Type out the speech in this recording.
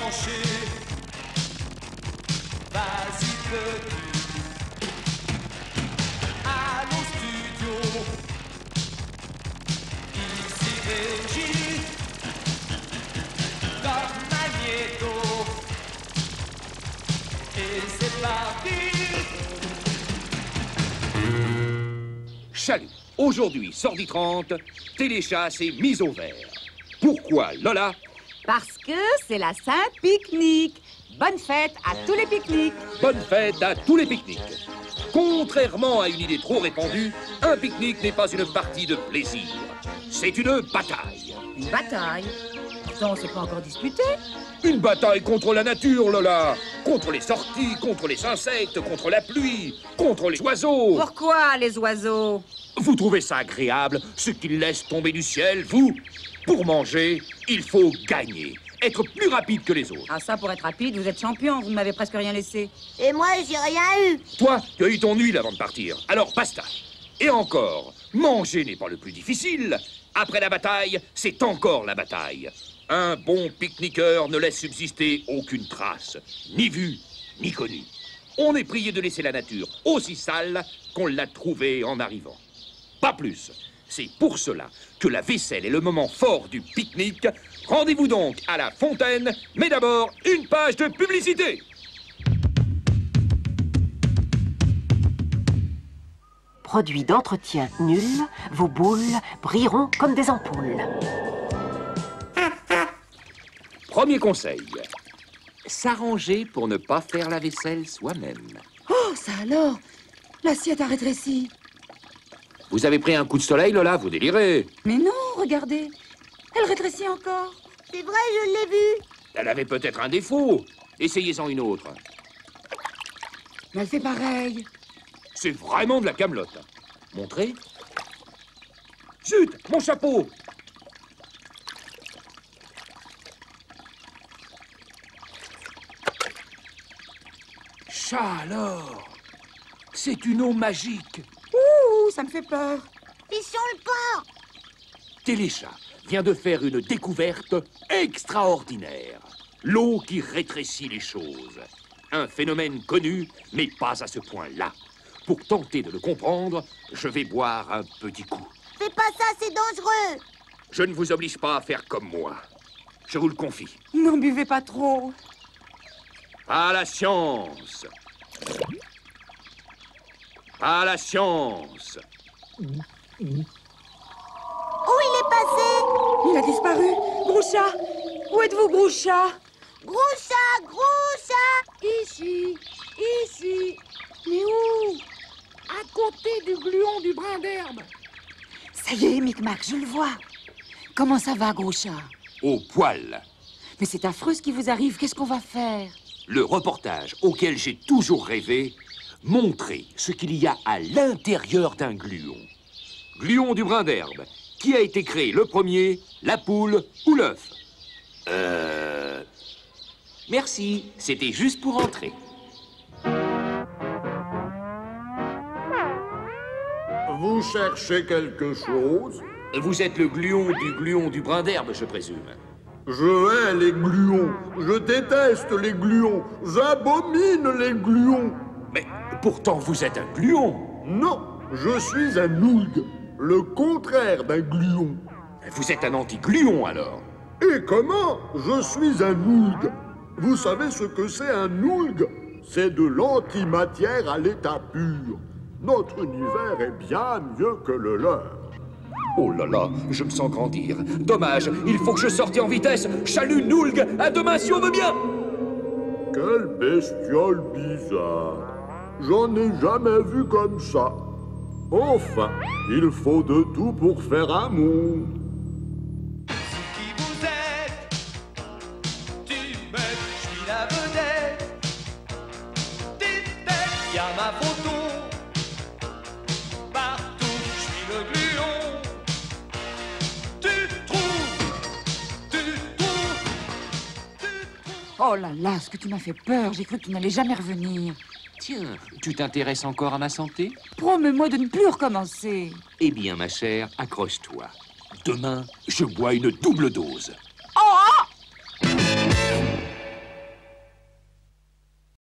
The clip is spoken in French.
branché. Vas-y petit, allons studio. Ici Régie, comme Magnéto. Et c'est parti. Chalut, aujourd'hui, sortie 30, téléchasse et mise au vert. Pourquoi, Lola? Parce que c'est la Saint-Pique-Nique. Bonne fête à tous les pique-niques. Bonne fête à tous les pique-niques. Contrairement à une idée trop répandue, un pique-nique n'est pas une partie de plaisir. C'est une bataille. Une bataille? Pourtant, on s'est pas encore disputé. Une bataille contre la nature, Lola. Contre les sorties, contre les insectes, contre la pluie, contre les oiseaux. Pourquoi les oiseaux? Vous trouvez ça agréable, ce qu'ils laissent tomber du ciel, vous? Pour manger, il faut gagner, être plus rapide que les autres. Ah ça, pour être rapide, vous êtes champion, vous ne m'avez presque rien laissé. Et moi, j'ai rien eu. Toi, tu as eu ton huile avant de partir, alors basta. Et encore, manger n'est pas le plus difficile. Après la bataille, c'est encore la bataille. Un bon pique-niqueur ne laisse subsister aucune trace, ni vue, ni connue. On est prié de laisser la nature aussi sale qu'on l'a trouvée en arrivant. Pas plus. C'est pour cela que la vaisselle est le moment fort du pique-nique. Rendez-vous donc à la fontaine, mais d'abord, une page de publicité. Produit d'entretien nul, vos boules brilleront comme des ampoules. Premier conseil, s'arranger pour ne pas faire la vaisselle soi-même. Oh, ça alors? L'assiette a rétréci. Vous avez pris un coup de soleil, Lola, vous délirez. Mais non, regardez. Elle rétrécit encore. C'est vrai, je l'ai vu. Elle avait peut-être un défaut. Essayez-en une autre. Mais elle fait pareil. C'est vraiment de la camelote. Montrez. Zut, mon chapeau. Chat alors. C'est une eau magique. Ouh, ça me fait peur. Fichons le pas. Téléchat vient de faire une découverte extraordinaire. L'eau qui rétrécit les choses. Un phénomène connu, mais pas à ce point-là. Pour tenter de le comprendre, je vais boire un petit coup. Fais pas ça, c'est dangereux. Je ne vous oblige pas à faire comme moi. Je vous le confie. N'en buvez pas trop. À la science. À la science. Où il est passé? Il a disparu. Groucha. Où êtes-vous, Groucha? Groucha, Groucha. Ici. Mais où? À côté du gluon du brin d'herbe. Ça y est, Micmac, je le vois. Comment ça va, Groucha? Au poil. Mais c'est affreux ce qui vous arrive. Qu'est-ce qu'on va faire? Le reportage auquel j'ai toujours rêvé, montrer ce qu'il y a à l'intérieur d'un gluon. Gluon du brin d'herbe. Qui a été créé le premier, la poule ou l'œuf? Merci, c'était juste pour entrer. Vous cherchez quelque chose? Vous êtes le gluon du brin d'herbe, je présume. Je hais les gluons. Je déteste les gluons. J'abomine les gluons. Mais pourtant, vous êtes un gluon. Non, je suis un oulgue. Le contraire d'un gluon. Vous êtes un anti-gluon, alors. Et comment? Je suis un oulgue. Vous savez ce que c'est un oulgue? C'est de l'antimatière à l'état pur. Notre univers est bien mieux que le leur. Oh là là, je me sens grandir. Dommage, il faut que je sorte en vitesse. Chalut, Noulg, à demain si on veut bien. Quelle bestiole bizarre. J'en ai jamais vu comme ça. Enfin, il faut de tout pour faire un monde. Qui vous êtes? Tu me, je suis la vedette. Tête, y'a ma photo. Partout, je suis le gluon. Tu trouves. Oh là là, ce que tu m'as fait peur. J'ai cru que tu n'allais jamais revenir. Tiens, tu t'intéresses encore à ma santé? Promets-moi de ne plus recommencer. Eh bien, ma chère, accroche-toi. Demain, je bois une double dose.